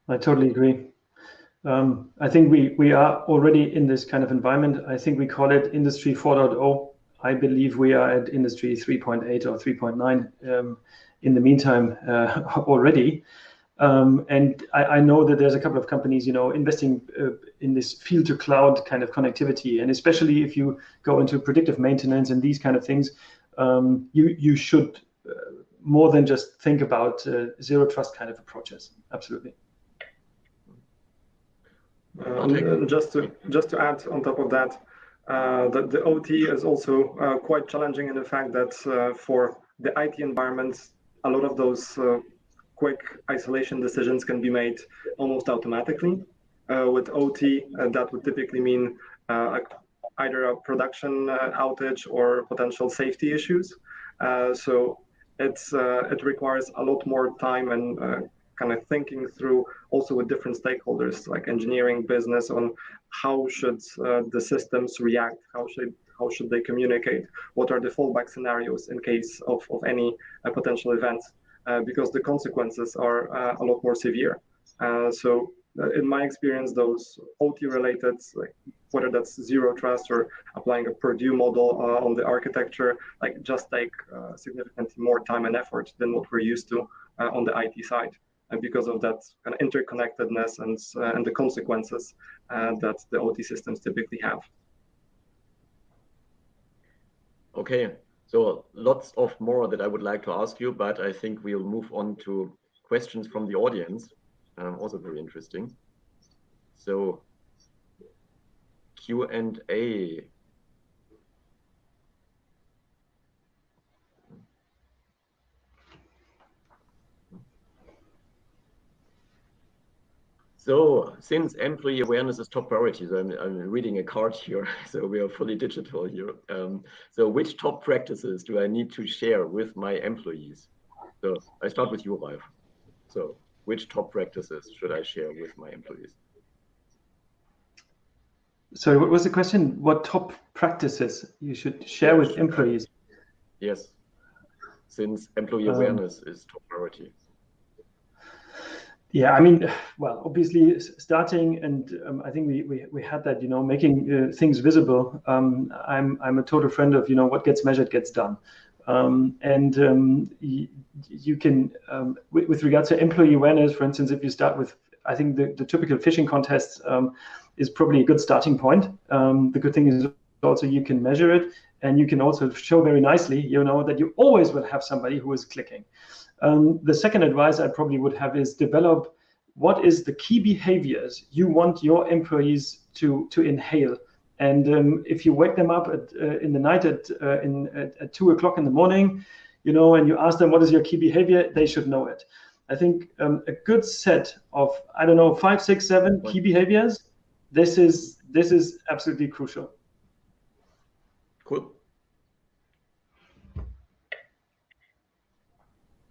I totally agree. I think we are already in this kind of environment. I think we call it Industry 4.0. I believe we are at industry 3.8 or 3.9 in the meantime already. And I know that there's a couple of companies, investing in this field to cloud kind of connectivity. And especially if you go into predictive maintenance and these kind of things, you should more than just think about zero trust kind of approaches. Absolutely. Just to add on top of that, the OT is also quite challenging in the fact that for the IT environments, a lot of those quick isolation decisions can be made almost automatically. With OT, that would typically mean either a production outage or potential safety issues. So it requires a lot more time and kind of thinking through also with different stakeholders like engineering, business, on how should the systems react, how should they communicate, what are the fallback scenarios in case of any potential events, because the consequences are a lot more severe. So in my experience, those OT related, like whether that's zero trust or applying a Purdue model on the architecture, like just take significantly more time and effort than what we're used to on the IT side, because of that kind of interconnectedness and the consequences that the OT systems typically have. Okay, so lots of more that I would like to ask you, but I think we'll move on to questions from the audience. Also very interesting. So Q&A. So since employee awareness is top priority, so I'm reading a card here, so we are fully digital here. So which top practices do I need to share with my employees? So I start with you, Ralf. So which top practices should I share with my employees? Sorry, what was the question? What top practices you should share with employees? Yes, since employee awareness is top priority. Yeah, I mean, well, obviously starting, and I think we had that, making things visible. I'm a total friend of, what gets measured gets done. You can, with regards to employee awareness, for instance, if you start with, I think the typical phishing contest is probably a good starting point. The good thing is also you can measure it, and you can also show very nicely, that you always will have somebody who is clicking. The second advice I probably would have is develop what is the key behaviors you want your employees to inhale. And if you wake them up in the night at 2 o'clock in the morning, and you ask them what is your key behavior, they should know it. I think a good set of, 5, 6, 7 key behaviors. This is absolutely crucial. Cool.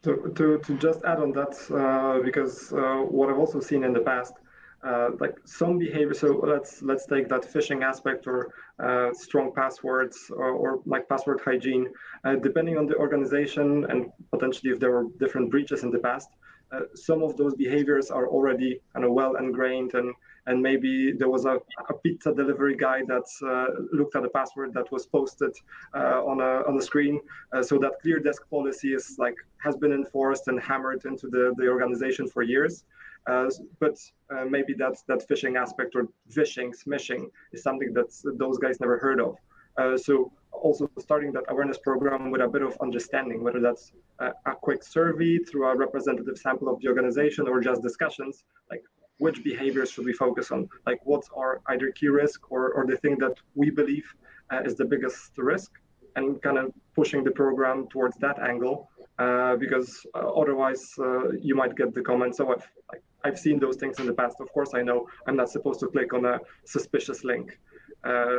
To just add on that, because what I've also seen in the past, like some behavior. So let's take that phishing aspect or strong passwords or like password hygiene. Depending on the organization and potentially if there were different breaches in the past, some of those behaviors are already kind of well ingrained, and maybe there was a pizza delivery guy that looked at a password that was posted on a screen. So that clear desk policy has been enforced and hammered into the organization for years. But maybe that phishing aspect or vishing, smishing is something that those guys never heard of. So also starting that awareness program with a bit of understanding, whether that's a quick survey through a representative sample of the organization or just discussions, like which behaviors should we focus on? Like what's our either key risk or the thing that we believe is the biggest risk, and kind of pushing the program towards that angle, because otherwise you might get the comment, so I've seen those things in the past. Of course, I know I'm not supposed to click on a suspicious link.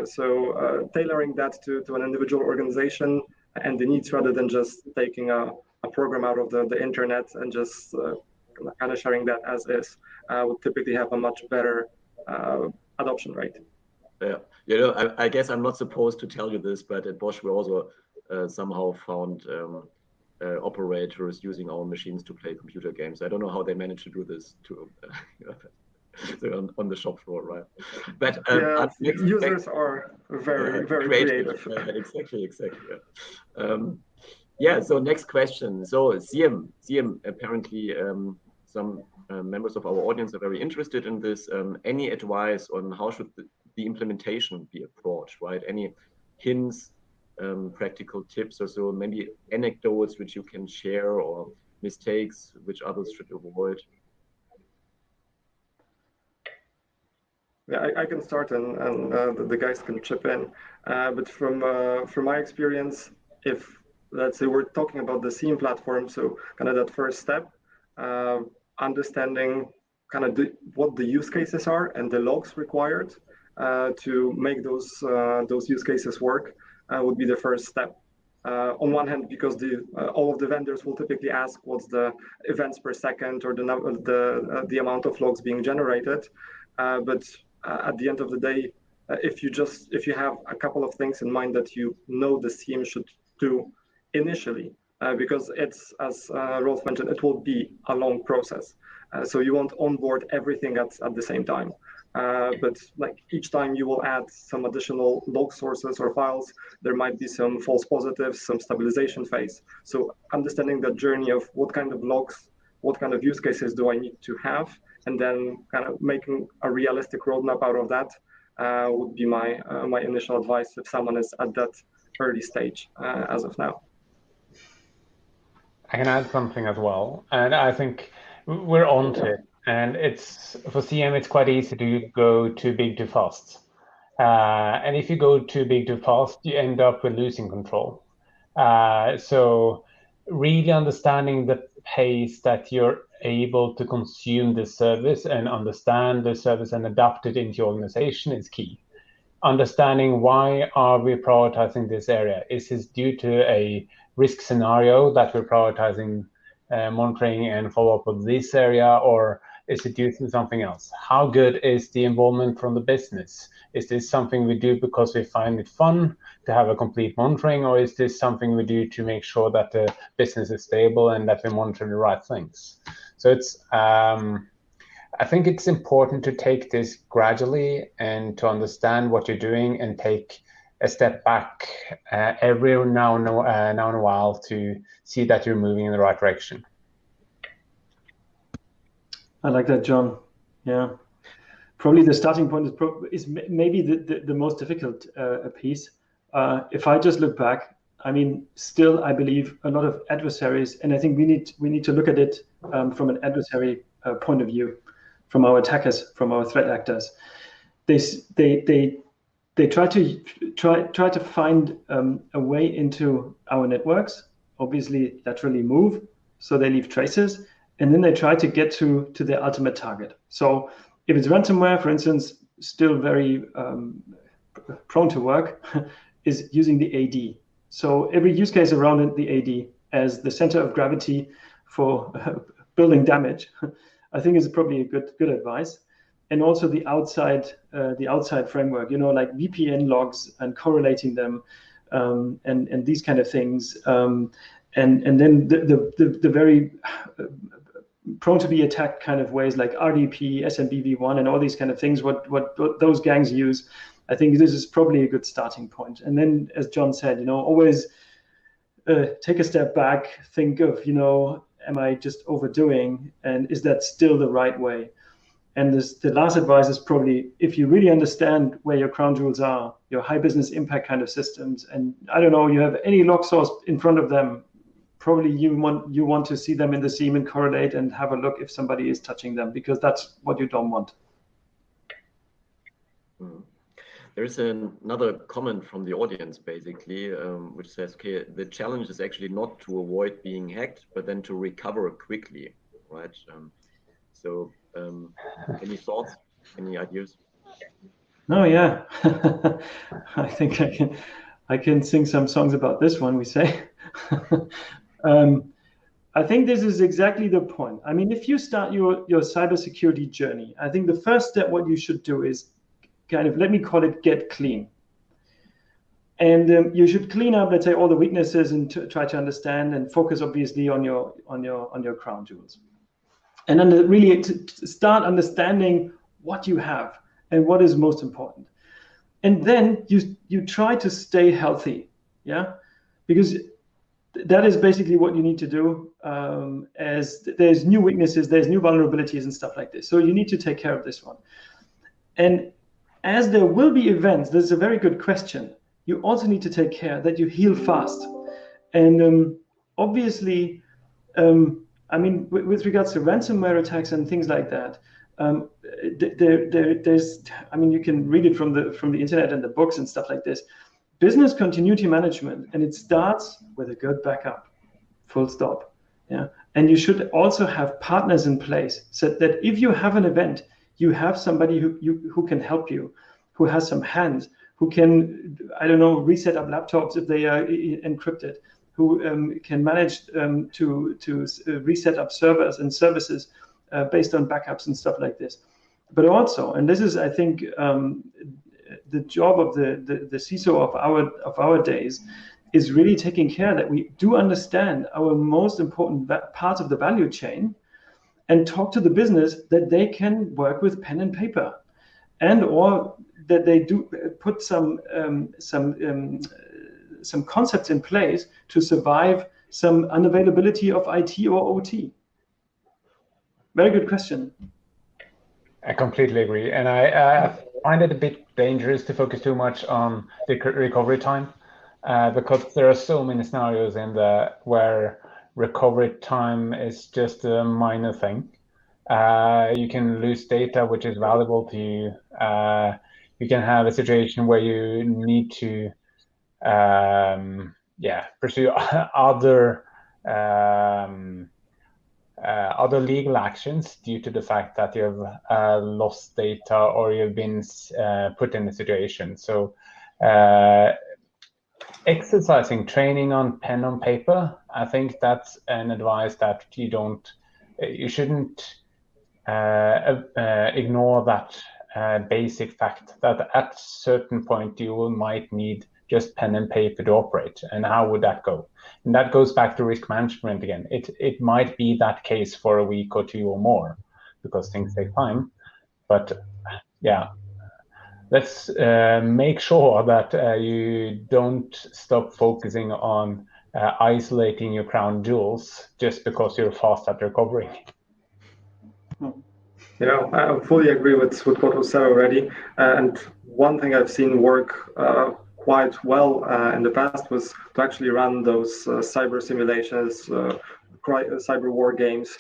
So tailoring that to an individual organization and the needs rather than just taking a program out of the internet and just kind of sharing that as is would typically have a much better adoption rate. Yeah, I guess I'm not supposed to tell you this, but at Bosch we also somehow found operators using our machines to play computer games. I don't know how they managed to do this too. so on the shop floor, right? But yeah, users are very creative. Exactly. Yeah. So next question. So CM apparently some members of our audience are very interested in this. Any advice on how should the implementation be approached, right? Any hints, practical tips or so, maybe anecdotes which you can share or mistakes which others should avoid? Yeah, I can start and the guys can chip in. But from my experience, if let's say we're talking about the CIEM platform, so kind of that first step, understanding kind of what the use cases are and the logs required to make those use cases work would be the first step. On one hand, because all of the vendors will typically ask what's the events per second or the amount of logs being generated, but at the end of the day, if you have a couple of things in mind that you know the CIEM should do initially, because it's, as Rolf mentioned, it will be a long process. So you won't onboard everything at the same time. But like each time you will add some additional log sources or files, there might be some false positives, some stabilization phase. So understanding the journey of what kind of logs, what kind of use cases do I need to have, and then kind of making a realistic roadmap out of that would be my initial advice if someone is at that early stage as of now. I can add something as well, and I think we're on to it. And it's for CM, it's quite easy to go too big too fast. And if you go too big too fast, you end up with losing control. So really understanding the pace that you're able to consume the service and understand the service and adapt it into your organization is key. Understanding why are we prioritizing this area? Is this due to a risk scenario that we're prioritizing monitoring and follow up with this area, or is it due to something else? How good is the involvement from the business? Is this something we do because we find it fun to have a complete monitoring, or is this something we do to make sure that the business is stable and that we monitor the right things? So it's I think it's important to take this gradually and to understand what you're doing and take a step back every now and a while to see that you're moving in the right direction. I like that, John. Yeah, probably the starting point is maybe the most difficult piece. If I just look back, I mean, still I believe a lot of adversaries, and I think we need to look at it from an adversary point of view, from our attackers, from our threat actors. They try to find a way into our networks. Obviously, laterally move, so they leave traces, and then they try to get to their ultimate target. So if it's ransomware, for instance, still very prone to work, is using the AD. So every use case around the AD as the center of gravity for building damage, I think is probably a good advice. And also the outside framework, like VPN logs and correlating them, and these kind of things, and then the very prone to be attacked kind of ways like RDP, SMBV1, and all these kind of things. What those gangs use, I think this is probably a good starting point. And then, as John said, always take a step back, think of, am I just overdoing, and is that still the right way? And the last advice is probably, if you really understand where your crown jewels are, your high business impact kind of systems, and I don't know, you have any log source in front of them, probably you want to see them in the CIEM and correlate and have a look if somebody is touching them, because that's what you don't want. There's another comment from the audience, basically, which says, okay, the challenge is actually not to avoid being hacked, but then to recover quickly, right? Any thoughts, any ideas? No, yeah. I think I can sing some songs about this one, we say. I think this is exactly the point. I mean, if you start your cybersecurity journey, I think the first step, what you should do is kind of, let me call it, get clean. And you should clean up, let's say, all the weaknesses and try to understand and focus, obviously, on your crown jewels. And then really to start understanding what you have and what is most important. And then you try to stay healthy, yeah? Because that is basically what you need to do, as there's new weaknesses, there's new vulnerabilities and stuff like this. So you need to take care of this one. And as there will be events, this is a very good question. You also need to take care that you heal fast. And obviously, I mean, with regards to ransomware attacks and things like that, there's, I mean, you can read it from the internet and the books and stuff like this. Business continuity management, and it starts with a good backup, full stop. Yeah, and you should also have partners in place so that if you have an event, you have somebody who can help you, who has some hands, who can, I don't know, reset up laptops if they are encrypted, who can manage to reset up servers and services based on backups and stuff like this. But also, and this is, I think, the job of the CISO of our days, is really taking care that we do understand our most important parts of the value chain, and talk to the business that they can work with pen and paper, and or that they do put some concepts in place to survive some unavailability of IT or OT. Very good question. I completely agree, and I find it a bit dangerous to focus too much on the recovery time, because there are so many scenarios in there where recovery time is just a minor thing. You can lose data which is valuable to you. You can have a situation where you need to pursue other legal actions due to the fact that you have lost data or you've been put in a situation. So exercising training on pen on paper, I think that's an advice that you shouldn't ignore that basic fact that at a certain point you might need just pen and paper to operate. And how would that go? And that goes back to risk management again. It might be that case for a week or two or more because things take time. But yeah, let's make sure that you don't stop focusing on isolating your crown jewels just because you're fast at recovering. Yeah, I fully agree with what was said already. And one thing I've seen work quite well in the past was to actually run those cyber simulations, cyber war games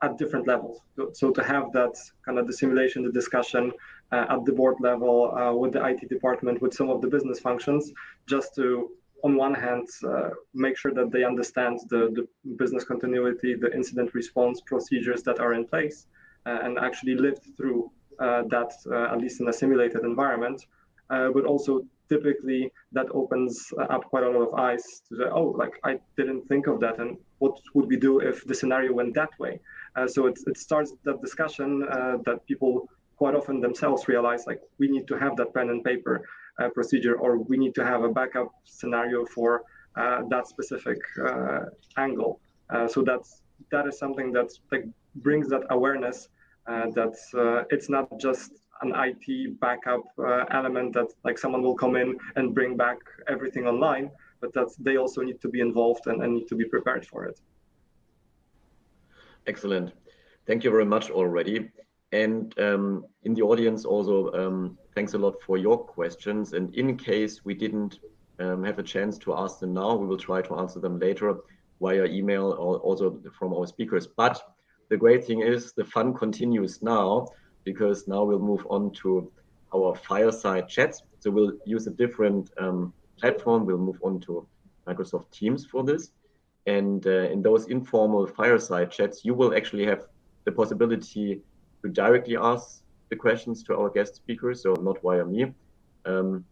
at different levels. So to have that kind of the simulation, the discussion at the board level with the IT department, with some of the business functions, just to, on one hand, make sure that they understand the business continuity, the incident response procedures that are in place, and actually lived through that, at least in a simulated environment. But also typically that opens up quite a lot of eyes to say, oh, like I didn't think of that, and what would we do if the scenario went that way? So it starts that discussion that people quite often themselves realize, like we need to have that pen and paper procedure, or we need to have a backup scenario for that specific angle. So that is something that like brings that awareness that it's not just an IT backup element that like someone will come in and bring back everything online, but that they also need to be involved and need to be prepared for it. Excellent. Thank you very much already. And in the audience also, thanks a lot for your questions. And in case we didn't have a chance to ask them now, we will try to answer them later via email or also from our speakers. But the great thing is the fun continues now, because now we'll move on to our fireside chats. So we'll use a different platform. We'll move on to Microsoft Teams for this. And in those informal fireside chats, you will actually have the possibility to directly ask the questions to our guest speakers, so not via me. And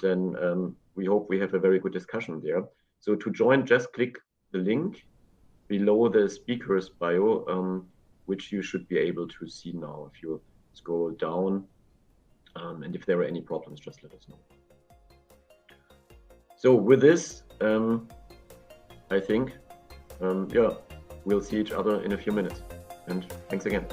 then we hope we have a very good discussion there. So to join, just click the link below the speaker's bio, which you should be able to see now if you scroll down. And if there are any problems, just let us know. So with this, I think, we'll see each other in a few minutes. And thanks again.